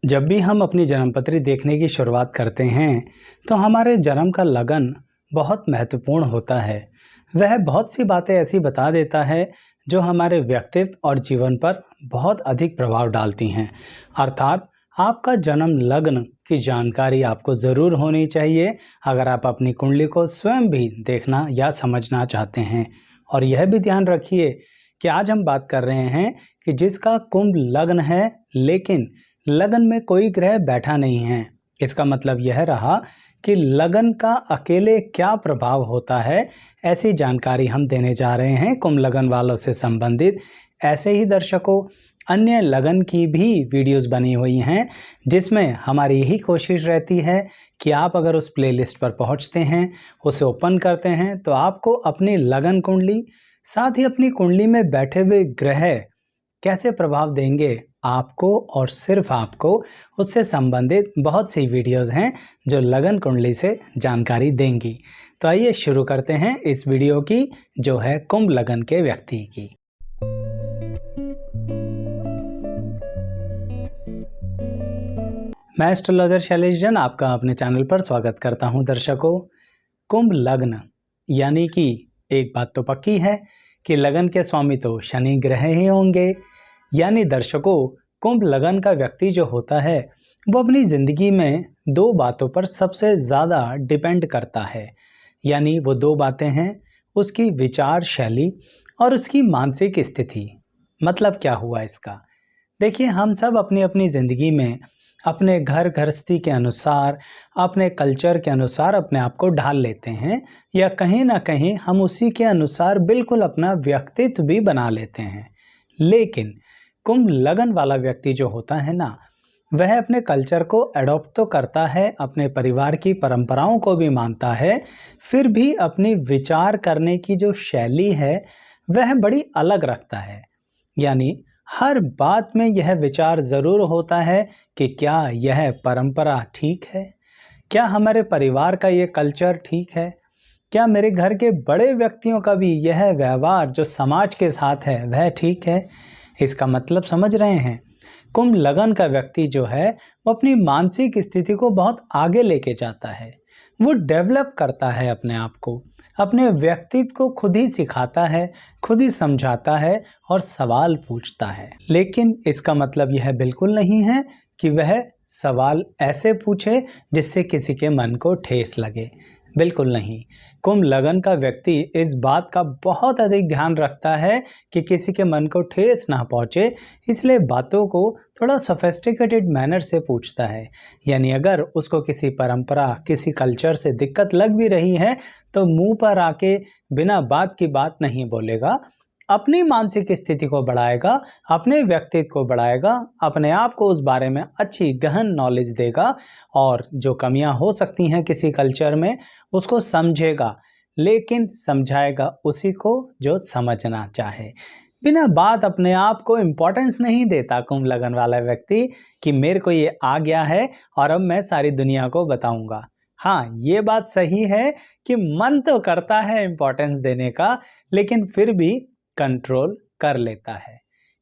जब भी हम अपनी जन्मपत्री देखने की शुरुआत करते हैं तो हमारे जन्म का लगन बहुत महत्वपूर्ण होता है। वह बहुत सी बातें ऐसी बता देता है जो हमारे व्यक्तित्व और जीवन पर बहुत अधिक प्रभाव डालती हैं। अर्थात आपका जन्म लग्न की जानकारी आपको ज़रूर होनी चाहिए अगर आप अपनी कुंडली को स्वयं भी देखना या समझना चाहते हैं। और यह भी ध्यान रखिए कि आज हम बात कर रहे हैं कि जिसका कुंभ लग्न है लेकिन लगन में कोई ग्रह बैठा नहीं है। इसका मतलब यह रहा कि लगन का अकेले क्या प्रभाव होता है, ऐसी जानकारी हम देने जा रहे हैं कुंभ लगन वालों से संबंधित। ऐसे ही दर्शकों अन्य लगन की भी वीडियोस बनी हुई हैं जिसमें हमारी यही कोशिश रहती है कि आप अगर उस प्लेलिस्ट पर पहुंचते हैं, उसे ओपन करते हैं तो आपको अपनी लगन कुंडली साथ ही अपनी कुंडली में बैठे हुए ग्रह कैसे प्रभाव देंगे आपको और सिर्फ आपको, उससे संबंधित बहुत सी वीडियोस हैं जो लगन कुंडली से जानकारी देंगी। तो आइए शुरू करते हैं इस वीडियो की जो है कुंभ लगन के व्यक्ति की। मैं एस्ट्रोलॉजर शैलेश जैन आपका अपने चैनल पर स्वागत करता हूं। दर्शकों, कुंभ लग्न यानी कि एक बात तो पक्की है कि लगन के स्वामी तो शनि ग्रह ही होंगे। यानी दर्शकों, कुंभ लगन का व्यक्ति जो होता है वो अपनी ज़िंदगी में दो बातों पर सबसे ज़्यादा डिपेंड करता है। यानी वो दो बातें हैं, उसकी विचार शैली और उसकी मानसिक स्थिति। मतलब क्या हुआ इसका? देखिए, हम सब अपनी अपनी ज़िंदगी में अपने घर गृहस्थी के अनुसार, अपने कल्चर के अनुसार अपने आप को ढाल लेते हैं या कहीं ना कहीं हम उसी के अनुसार बिल्कुल अपना व्यक्तित्व भी बना लेते हैं। लेकिन कुंभ लगन वाला व्यक्ति जो होता है ना, वह अपने कल्चर को एडॉप्ट तो करता है, अपने परिवार की परंपराओं को भी मानता है, फिर भी अपनी विचार करने की जो शैली है वह बड़ी अलग रखता है। यानी हर बात में यह विचार ज़रूर होता है कि क्या यह परंपरा ठीक है, क्या हमारे परिवार का ये कल्चर ठीक है, क्या मेरे घर के बड़े व्यक्तियों का भी यह व्यवहार जो समाज के साथ है वह ठीक है। इसका मतलब समझ रहे हैं? कुंभ लगन का व्यक्ति जो है वो अपनी मानसिक स्थिति को बहुत आगे लेके जाता है। वो डेवलप करता है अपने आप को, अपने व्यक्तित्व को खुद ही सिखाता है, खुद ही समझाता है और सवाल पूछता है। लेकिन इसका मतलब यह बिल्कुल नहीं है कि वह सवाल ऐसे पूछे जिससे किसी के मन को ठेस लगे। बिल्कुल नहीं। कुंभ लगन का व्यक्ति इस बात का बहुत अधिक ध्यान रखता है कि किसी के मन को ठेस ना पहुंचे, इसलिए बातों को थोड़ा सोफिस्टिकेटेड मैनर से पूछता है। यानी अगर उसको किसी परंपरा, किसी कल्चर से दिक्कत लग भी रही है तो मुंह पर आके बिना बात की बात नहीं बोलेगा, अपनी मानसिक स्थिति को बढ़ाएगा, अपने व्यक्तित्व को बढ़ाएगा, अपने आप को उस बारे में अच्छी गहन नॉलेज देगा और जो कमियां हो सकती हैं किसी कल्चर में उसको समझेगा, लेकिन समझाएगा उसी को जो समझना चाहे। बिना बात अपने आप को इम्पोर्टेंस नहीं देता कुंभ लगन वाला व्यक्ति कि मेरे को ये आ गया है और अब मैं सारी दुनिया को बताऊंगा। हाँ, ये बात सही है कि मन तो करता है इम्पोर्टेंस देने का, लेकिन फिर भी कंट्रोल कर लेता है।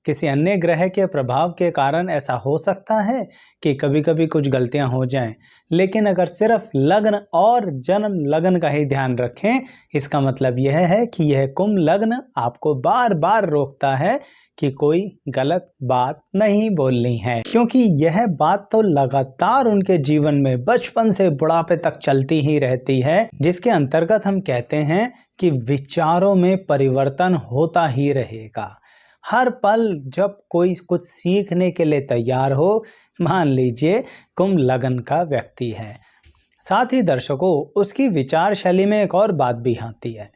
किसी अन्य ग्रह के प्रभाव के कारण ऐसा हो सकता है कि कभी कभी कुछ गलतियां हो जाएं, लेकिन अगर सिर्फ लग्न और जन्म लगन का ही ध्यान रखें, इसका मतलब यह है कि यह कुंभ लग्न आपको बार बार रोकता है कि कोई गलत बात नहीं बोलनी है, क्योंकि यह बात तो लगातार उनके जीवन में बचपन से बुढ़ापे तक चलती ही रहती है, जिसके अंतर्गत हम कहते हैं कि विचारों में परिवर्तन होता ही रहेगा। हर पल जब कोई कुछ सीखने के लिए तैयार हो, मान लीजिए कुंभ लगन का व्यक्ति है। साथ ही दर्शकों, उसकी विचार शैली में एक और बात भी आती है।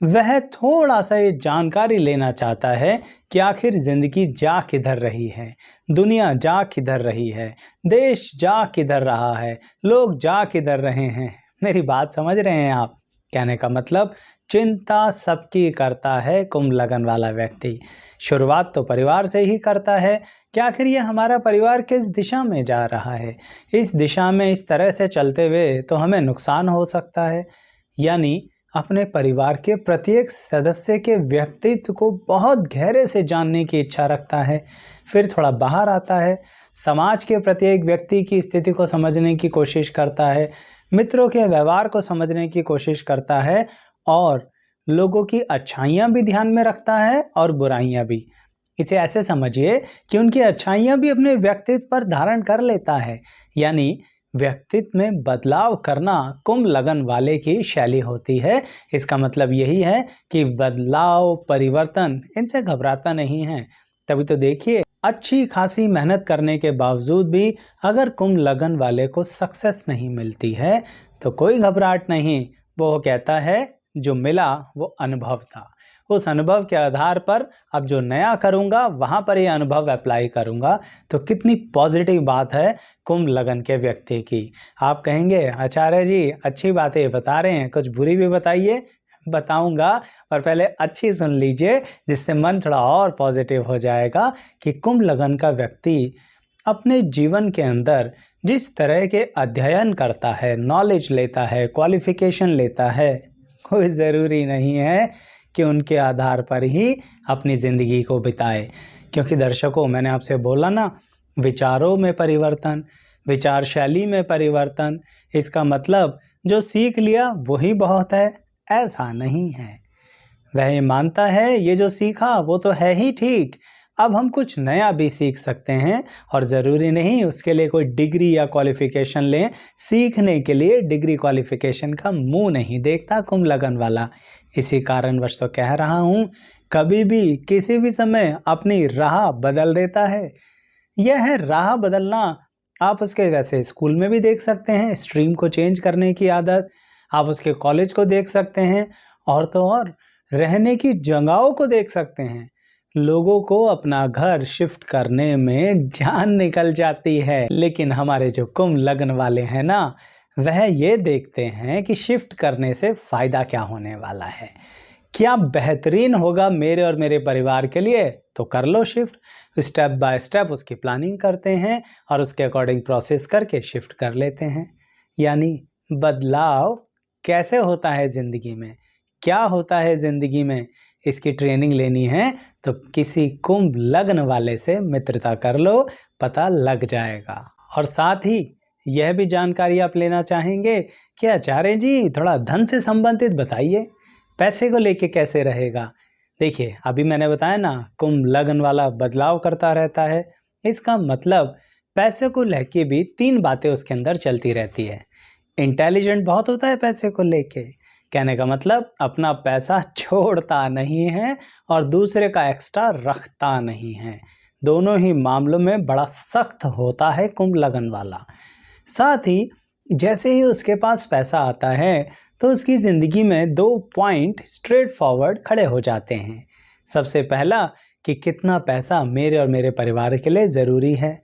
वह थोड़ा सा ये जानकारी लेना चाहता है कि आखिर जिंदगी जा किधर रही है, दुनिया जा किधर रही है, देश जा किधर रहा है, लोग जा किधर रहे हैं। मेरी बात समझ रहे हैं आप? कहने का मतलब चिंता सबकी करता है कुंभ लगन वाला व्यक्ति। शुरुआत तो परिवार से ही करता है कि आखिर ये हमारा परिवार किस दिशा में जा रहा है, इस दिशा में इस तरह से चलते हुए तो हमें नुकसान हो सकता है। यानी अपने परिवार के प्रत्येक सदस्य के व्यक्तित्व को बहुत गहरे से जानने की इच्छा रखता है। फिर थोड़ा बाहर आता है, समाज के प्रत्येक व्यक्ति की स्थिति को समझने की कोशिश करता है, मित्रों के व्यवहार को समझने की कोशिश करता है और लोगों की अच्छाइयाँ भी ध्यान में रखता है और बुराइयाँ भी। इसे ऐसे समझिए कि उनकी अच्छाइयाँ भी अपने व्यक्तित्व पर धारण कर लेता है, यानी व्यक्तित्व में बदलाव करना कुंभ लगन वाले की शैली होती है। इसका मतलब यही है कि बदलाव, परिवर्तन, इनसे घबराता नहीं है। तभी तो देखिए, अच्छी खासी मेहनत करने के बावजूद भी अगर कुंभ लगन वाले को सक्सेस नहीं मिलती है तो कोई घबराहट नहीं। वो कहता है जो मिला वो अनुभव था, उस अनुभव के आधार पर अब जो नया करूंगा वहां पर ये अनुभव अप्लाई करूंगा। तो कितनी पॉजिटिव बात है कुंभ लगन के व्यक्ति की। आप कहेंगे आचार्य जी अच्छी बातें बता रहे हैं, कुछ बुरी भी बताइए। बताऊंगा, पर पहले अच्छी सुन लीजिए, जिससे मन थोड़ा और पॉजिटिव हो जाएगा कि कुंभ लगन का व्यक्ति अपने जीवन के अंदर जिस तरह के अध्ययन करता है, नॉलेज लेता है, क्वालिफिकेशन लेता है, कोई ज़रूरी नहीं है कि उनके आधार पर ही अपनी ज़िंदगी को बिताए। क्योंकि दर्शकों, मैंने आपसे बोला ना, विचारों में परिवर्तन, विचार शैली में परिवर्तन, इसका मतलब जो सीख लिया वही बहुत है, ऐसा नहीं है। वह ये मानता है ये जो सीखा वो तो है ही ठीक, अब हम कुछ नया भी सीख सकते हैं और ज़रूरी नहीं उसके लिए कोई डिग्री या क्वालिफिकेशन लें। सीखने के लिए डिग्री क्वालिफिकेशन का मुंह नहीं देखता कुंभ लगन वाला। इसी कारणवश तो कह रहा हूँ, कभी भी किसी भी समय अपनी राह बदल देता है। यह है राह बदलना। आप उसके वैसे स्कूल में भी देख सकते हैं, स्ट्रीम को चेंज करने की आदत। आप उसके कॉलेज को देख सकते हैं, और तो और रहने की जगहों को देख सकते हैं। लोगों को अपना घर शिफ्ट करने में जान निकल जाती है, लेकिन हमारे जो कुंभ लगन वाले हैं ना, वह ये देखते हैं कि शिफ्ट करने से फ़ायदा क्या होने वाला है, क्या बेहतरीन होगा मेरे और मेरे परिवार के लिए, तो कर लो शिफ्ट। स्टेप बाय स्टेप उसकी प्लानिंग करते हैं और उसके अकॉर्डिंग प्रोसेस करके शिफ्ट कर लेते हैं। यानी बदलाव कैसे होता है ज़िंदगी में, क्या होता है ज़िंदगी में, इसकी ट्रेनिंग लेनी है तो किसी कुंभ लग्न वाले से मित्रता कर लो, पता लग जाएगा। और साथ ही यह भी जानकारी आप लेना चाहेंगे कि आचार्य जी थोड़ा धन से संबंधित बताइए, पैसे को लेके कैसे रहेगा। देखिए, अभी मैंने बताया ना, कुंभ लग्न वाला बदलाव करता रहता है। इसका मतलब पैसे को लेके भी 3 बातें उसके अंदर चलती रहती है। इंटेलिजेंट बहुत होता है पैसे को लेके, कहने का मतलब अपना पैसा छोड़ता नहीं है और दूसरे का एक्स्ट्रा रखता नहीं है। दोनों ही मामलों में बड़ा सख्त होता है कुंभ लगन वाला। साथ ही जैसे ही उसके पास पैसा आता है तो उसकी ज़िंदगी में 2 पॉइंट स्ट्रेट फॉरवर्ड खड़े हो जाते हैं। सबसे पहला कि कितना पैसा मेरे और मेरे परिवार के लिए ज़रूरी है,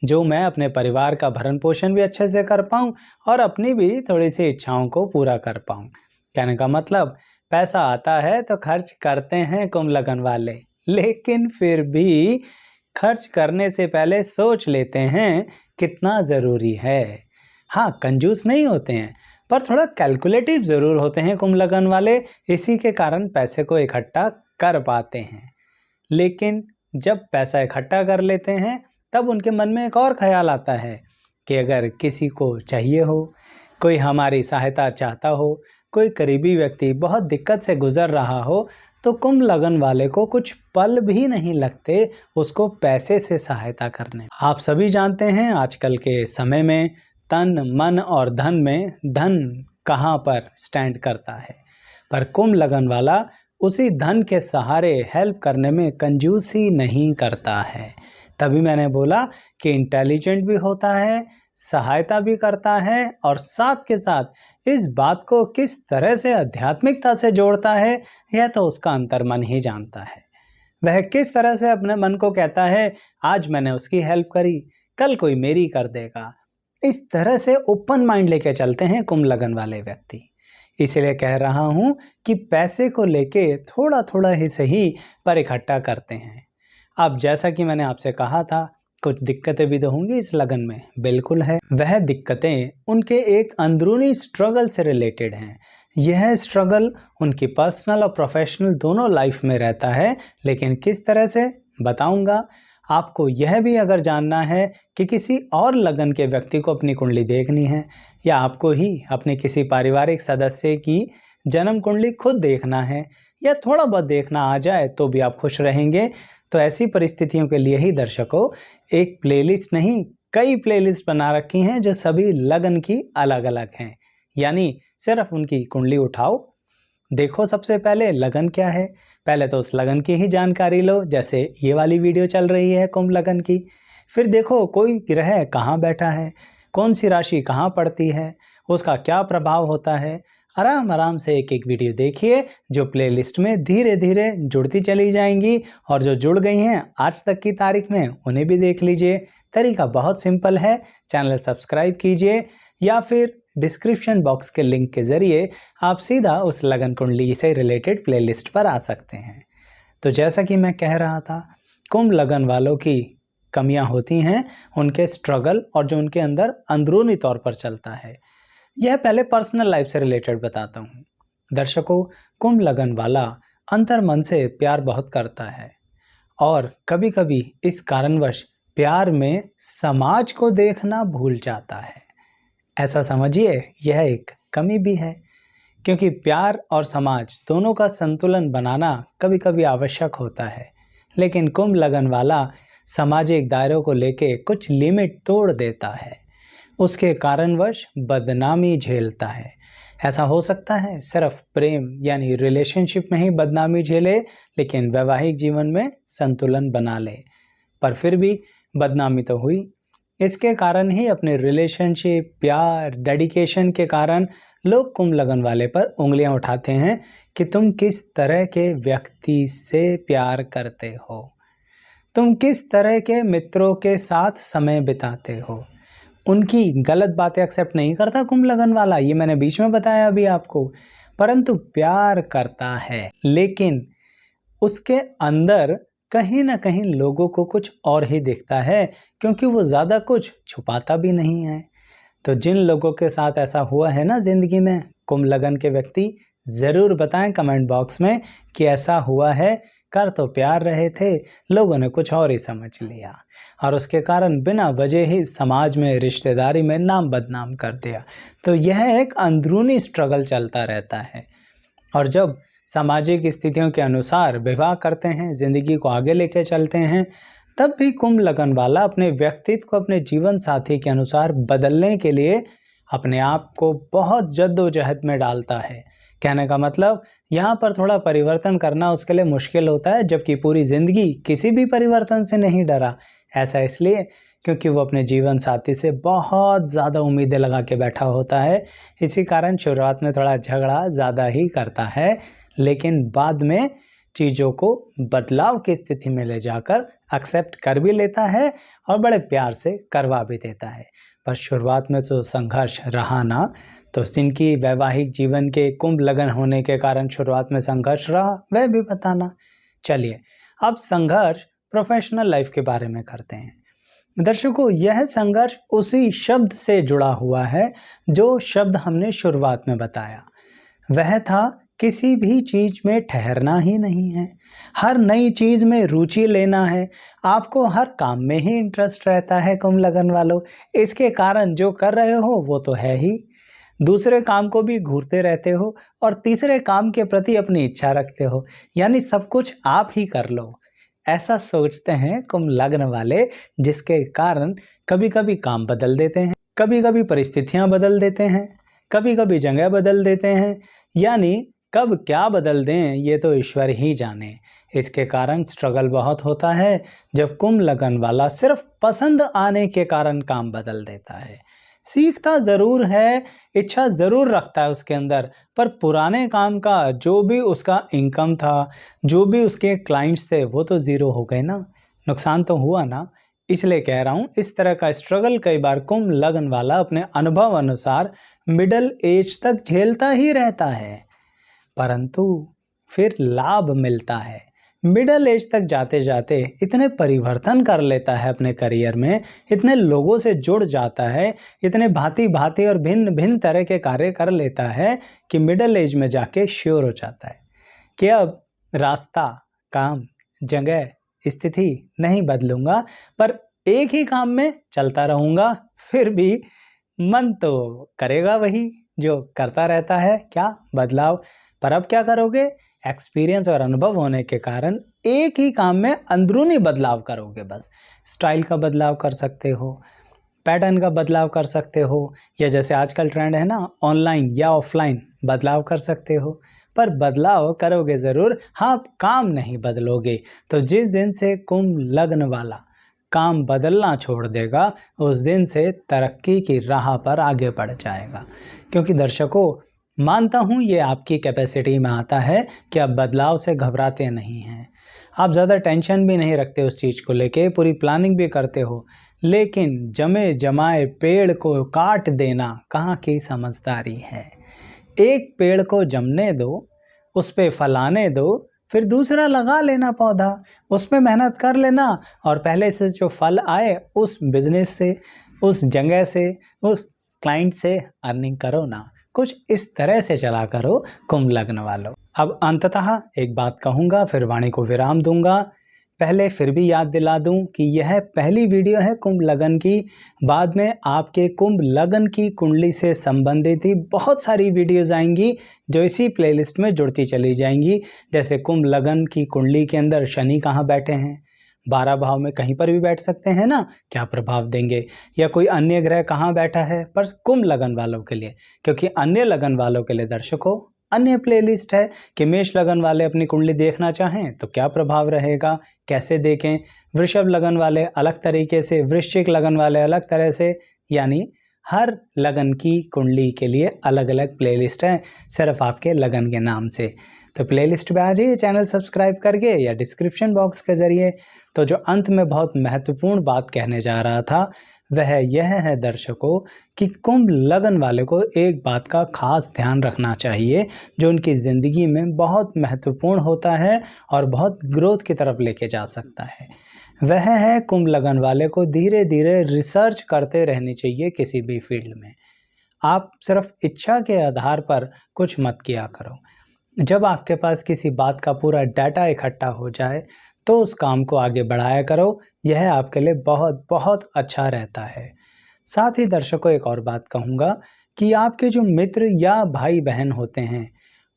जो मैं अपने परिवार का भरण पोषण भी अच्छे से कर पाऊँ और अपनी भी थोड़ी सी इच्छाओं को पूरा कर पाऊँ। कहने का मतलब पैसा आता है तो खर्च करते हैं कुंभ लगन वाले, लेकिन फिर भी खर्च करने से पहले सोच लेते हैं कितना ज़रूरी है। हाँ, कंजूस नहीं होते हैं, पर थोड़ा कैलकुलेटिव ज़रूर होते हैं कुंभ लगन वाले। इसी के कारण पैसे को इकट्ठा कर पाते हैं। लेकिन जब पैसा इकट्ठा कर लेते हैं तब उनके मन में एक और ख्याल आता है कि अगर किसी को चाहिए हो, कोई हमारी सहायता चाहता हो, कोई करीबी व्यक्ति बहुत दिक्कत से गुजर रहा हो, तो कुंभ लगन वाले को कुछ पल भी नहीं लगते उसको पैसे से सहायता करने। आप सभी जानते हैं आजकल के समय में तन, मन और धन में धन कहाँ पर स्टैंड करता है, पर कुंभ लगन वाला उसी धन के सहारे हेल्प करने में कंजूसी नहीं करता है। तभी मैंने बोला कि इंटेलिजेंट भी होता है, सहायता भी करता है, और साथ के साथ इस बात को किस तरह से आध्यात्मिकता से जोड़ता है यह तो उसका अंतर्मन ही जानता है। वह किस तरह से अपने मन को कहता है आज मैंने उसकी हेल्प करी, कल कोई मेरी कर देगा। इस तरह से ओपन माइंड लेके चलते हैं कुंभ लगन वाले व्यक्ति। इसलिए कह रहा हूँ कि पैसे को लेके थोड़ा थोड़ा ही सही पर इकट्ठा करते हैं। अब जैसा कि मैंने आपसे कहा था, कुछ दिक्कतें भी तो होंगी इस लगन में, बिल्कुल है। वह दिक्कतें उनके एक अंदरूनी स्ट्रगल से रिलेटेड हैं। यह स्ट्रगल उनकी पर्सनल और प्रोफेशनल दोनों लाइफ में रहता है, लेकिन किस तरह से बताऊंगा। आपको यह भी अगर जानना है कि किसी और लगन के व्यक्ति को अपनी कुंडली देखनी है या आपको ही अपने किसी पारिवारिक सदस्य की जन्म कुंडली खुद देखना है या थोड़ा बहुत देखना आ जाए तो भी आप खुश रहेंगे, तो ऐसी परिस्थितियों के लिए ही दर्शकों एक प्लेलिस्ट नहीं कई प्लेलिस्ट बना रखी हैं जो सभी लगन की अलग अलग हैं। यानी सिर्फ उनकी कुंडली उठाओ, देखो सबसे पहले लगन क्या है, पहले तो उस लगन की ही जानकारी लो, जैसे ये वाली वीडियो चल रही है कुंभ लगन की। फिर देखो कोई ग्रह कहाँ बैठा है, कौन सी राशि कहाँ पड़ती है, उसका क्या प्रभाव होता है। आराम आराम से एक एक वीडियो देखिए जो प्लेलिस्ट में धीरे धीरे जुड़ती चली जाएंगी, और जो जुड़ गई हैं आज तक की तारीख में उन्हें भी देख लीजिए। तरीका बहुत सिंपल है, चैनल सब्सक्राइब कीजिए या फिर डिस्क्रिप्शन बॉक्स के लिंक के ज़रिए आप सीधा उस लगन कुंडली से रिलेटेड प्लेलिस्ट पर आ सकते हैं। तो जैसा कि मैं कह रहा था, कुंभ लगन वालों की कमियां होती हैं उनके स्ट्रगल और जो उनके अंदर अंदरूनी तौर पर चलता है। यह पहले पर्सनल लाइफ से रिलेटेड बताता हूँ। दर्शकों, कुंभ लगन वाला अंतर मन से प्यार बहुत करता है और कभी कभी इस कारणवश प्यार में समाज को देखना भूल जाता है। ऐसा समझिए यह एक कमी भी है, क्योंकि प्यार और समाज दोनों का संतुलन बनाना कभी कभी आवश्यक होता है। लेकिन कुंभ लगन वाला सामाजिक दायरों को लेके कुछ लिमिट तोड़ देता है, उसके कारणवश बदनामी झेलता है। ऐसा हो सकता है सिर्फ प्रेम यानी रिलेशनशिप में ही बदनामी झेले, लेकिन वैवाहिक जीवन में संतुलन बना ले, पर फिर भी बदनामी तो हुई। इसके कारण ही अपने रिलेशनशिप, प्यार, डेडिकेशन के कारण लोग कुंभ लगन वाले पर उंगलियां उठाते हैं कि तुम किस तरह के व्यक्ति से प्यार करते हो, तुम किस तरह के मित्रों के साथ समय बिताते हो। उनकी गलत बातें एक्सेप्ट नहीं करता कुंभ लगन वाला, ये मैंने बीच में बताया अभी आपको, परंतु प्यार करता है। लेकिन उसके अंदर कहीं ना कहीं लोगों को कुछ और ही दिखता है, क्योंकि वो ज़्यादा कुछ छुपाता भी नहीं है। तो जिन लोगों के साथ ऐसा हुआ है ना ज़िंदगी में, कुंभ लगन के व्यक्ति ज़रूर बताएं कमेंट बॉक्स में कि ऐसा हुआ है, कर तो प्यार रहे थे, लोगों ने कुछ और ही समझ लिया और उसके कारण बिना वजह ही समाज में, रिश्तेदारी में नाम बदनाम कर दिया। तो यह एक अंदरूनी स्ट्रगल चलता रहता है, और जब सामाजिक स्थितियों के अनुसार विवाह करते हैं, ज़िंदगी को आगे लेके चलते हैं, तब भी कुंभ लगन वाला अपने व्यक्तित्व को अपने जीवन साथी के अनुसार बदलने के लिए अपने आप को बहुत जद्दोजहद में डालता है। कहने का मतलब यहाँ पर थोड़ा परिवर्तन करना उसके लिए मुश्किल होता है, जबकि पूरी ज़िंदगी किसी भी परिवर्तन से नहीं डरा। ऐसा इसलिए क्योंकि वो अपने जीवन साथी से बहुत ज़्यादा उम्मीदें लगा के बैठा होता है। इसी कारण शुरुआत में थोड़ा झगड़ा ज़्यादा ही करता है, लेकिन बाद में चीज़ों को बदलाव की स्थिति में ले जाकर एक्सेप्ट कर भी लेता है और बड़े प्यार से करवा भी देता है। पर शुरुआत में तो संघर्ष रहा ना, तो जिनकी वैवाहिक जीवन के कुंभ लगन होने के कारण शुरुआत में संघर्ष रहा, वह भी बताना। चलिए अब संघर्ष प्रोफेशनल लाइफ के बारे में करते हैं। दर्शकों, यह संघर्ष उसी शब्द से जुड़ा हुआ है जो शब्द हमने शुरुआत में बताया। वह था किसी भी चीज में ठहरना ही नहीं है, हर नई चीज में रुचि लेना है, आपको हर काम में ही इंटरेस्ट रहता है कुंभ लगन वालों। इसके कारण जो कर रहे हो वो तो है ही, दूसरे काम को भी घूरते रहते हो और तीसरे काम के प्रति अपनी इच्छा रखते हो, यानी सब कुछ आप ही कर लो, ऐसा सोचते हैं कुंभ लगन वाले। जिसके कारण कभी कभी काम बदल देते हैं, कभी कभी परिस्थितियां बदल देते हैं, कभी कभी जगह बदल देते हैं, यानी कब क्या बदल दें ये तो ईश्वर ही जाने। इसके कारण स्ट्रगल बहुत होता है जब कुंभ लगन वाला सिर्फ पसंद आने के कारण काम बदल देता है। सीखता ज़रूर है, इच्छा ज़रूर रखता है उसके अंदर, पर पुराने काम का जो भी उसका इनकम था, जो भी उसके क्लाइंट्स थे, वो तो ज़ीरो हो गए ना, नुकसान तो हुआ ना। इसलिए कह रहा हूँ, इस तरह का स्ट्रगल कई बार कुंभ लगन वाला अपने अनुभव अनुसार मिडिल एज तक झेलता ही रहता है, परंतु फिर लाभ मिलता है। मिडिल एज तक जाते जाते इतने परिवर्तन कर लेता है अपने करियर में, इतने लोगों से जुड़ जाता है, इतने भांति भांति और भिन्न भिन्न तरह के कार्य कर लेता है कि मिडिल एज में जाके श्योर हो जाता है कि अब रास्ता, काम, जगह, स्थिति नहीं बदलूंगा, पर एक ही काम में चलता रहूंगा, फिर भी मन तो करेगा वही जो करता रहता है। क्या बदलाव? पर अब क्या करोगे? एक्सपीरियंस और अनुभव होने के कारण एक ही काम में अंदरूनी बदलाव करोगे। बस स्टाइल का बदलाव कर सकते हो, पैटर्न का बदलाव कर सकते हो, या जैसे आजकल ट्रेंड है ना ऑनलाइन या ऑफलाइन, बदलाव कर सकते हो। पर बदलाव करोगे ज़रूर, हाँ काम नहीं बदलोगे। तो जिस दिन से कुंभ लग्न वाला काम बदलना छोड़ देगा, उस दिन से तरक्की की राह पर आगे बढ़ जाएगा। क्योंकि दर्शकों, मानता हूँ ये आपकी कैपेसिटी में आता है कि आप बदलाव से घबराते नहीं हैं, आप ज़्यादा टेंशन भी नहीं रखते उस चीज़ को लेके, पूरी प्लानिंग भी करते हो। लेकिन जमे जमाए पेड़ को काट देना कहाँ की समझदारी है? एक पेड़ को जमने दो, उस पे फल आने दो, फिर दूसरा लगा लेना पौधा, उसमें मेहनत कर लेना, और पहले से जो फल आए उस बिजनेस से, उस जगह से, उस क्लाइंट से अर्निंग करो ना। कुछ इस तरह से चला करो कुंभ लग्न वालों। अब अंततः एक बात कहूँगा, फिर वाणी को विराम दूंगा। पहले फिर भी याद दिला दूं कि यह पहली वीडियो है कुंभ लग्न की। बाद में आपके कुंभ लग्न की कुंडली से संबंधित ही बहुत सारी वीडियोस आएंगी जो इसी प्लेलिस्ट में जुड़ती चली जाएंगी। जैसे कुंभ लग्न की कुंडली के अंदर शनि कहाँ बैठे हैं, 12 भाव में कहीं पर भी बैठ सकते हैं ना, क्या प्रभाव देंगे, या कोई अन्य ग्रह कहाँ बैठा है, पर कुंभ लग्न वालों के लिए, क्योंकि अन्य लग्न वालों के लिए दर्शकों अन्य प्लेलिस्ट है कि मेष लगन वाले अपनी कुंडली देखना चाहें तो क्या प्रभाव रहेगा, कैसे देखें, वृषभ लगन वाले अलग तरीके से, वृश्चिक लगन वाले अलग तरह से, यानी हर लगन की कुंडली के लिए अलग अलग प्लेलिस्ट है सिर्फ आपके लगन के नाम से। तो प्लेलिस्ट पे आ जाइए चैनल सब्सक्राइब करके या डिस्क्रिप्शन बॉक्स के ज़रिए। तो जो अंत में बहुत महत्वपूर्ण बात कहने जा रहा था वह यह है दर्शकों कि कुंभ लग्न वाले को एक बात का खास ध्यान रखना चाहिए जो उनकी ज़िंदगी में बहुत महत्वपूर्ण होता है और बहुत ग्रोथ की तरफ लेके जा सकता है। वह है कुंभ लग्न वाले को धीरे धीरे रिसर्च करते रहनी चाहिए किसी भी फील्ड में। आप सिर्फ इच्छा के आधार पर कुछ मत किया करो। जब आपके पास किसी बात का पूरा डाटा इकट्ठा हो जाए तो उस काम को आगे बढ़ाया करो, यह आपके लिए बहुत बहुत अच्छा रहता है। साथ ही दर्शकों एक और बात कहूँगा कि आपके जो मित्र या भाई बहन होते हैं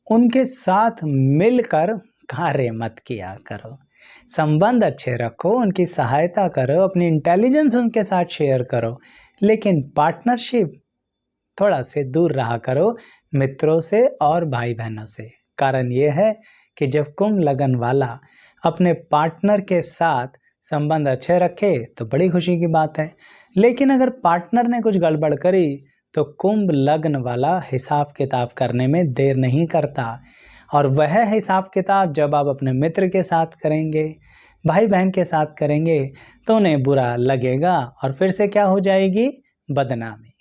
उनके साथ मिलकर कार्य मत किया करो, संबंध अच्छे रखो, उनकी सहायता करो, अपनी इंटेलिजेंस उनके साथ शेयर करो, लेकिन पार्टनरशिप थोड़ा से दूर रहा करो मित्रों से और भाई बहनों से। कारण ये है कि जब कुंभ लग्न वाला अपने पार्टनर के साथ संबंध अच्छे रखे तो बड़ी खुशी की बात है, लेकिन अगर पार्टनर ने कुछ गड़बड़ करी तो कुंभ लग्न वाला हिसाब किताब करने में देर नहीं करता, और वह हिसाब किताब जब आप अपने मित्र के साथ करेंगे, भाई बहन के साथ करेंगे तो उन्हें बुरा लगेगा और फिर से क्या हो जाएगी, बदनामी।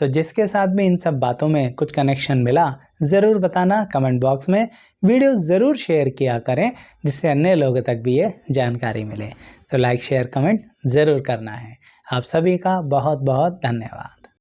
तो जिसके साथ भी इन सब बातों में कुछ कनेक्शन मिला ज़रूर बताना कमेंट बॉक्स में, वीडियो ज़रूर शेयर किया करें जिससे अन्य लोगों तक भी ये जानकारी मिले। तो लाइक शेयर कमेंट ज़रूर करना है। आप सभी का बहुत बहुत धन्यवाद।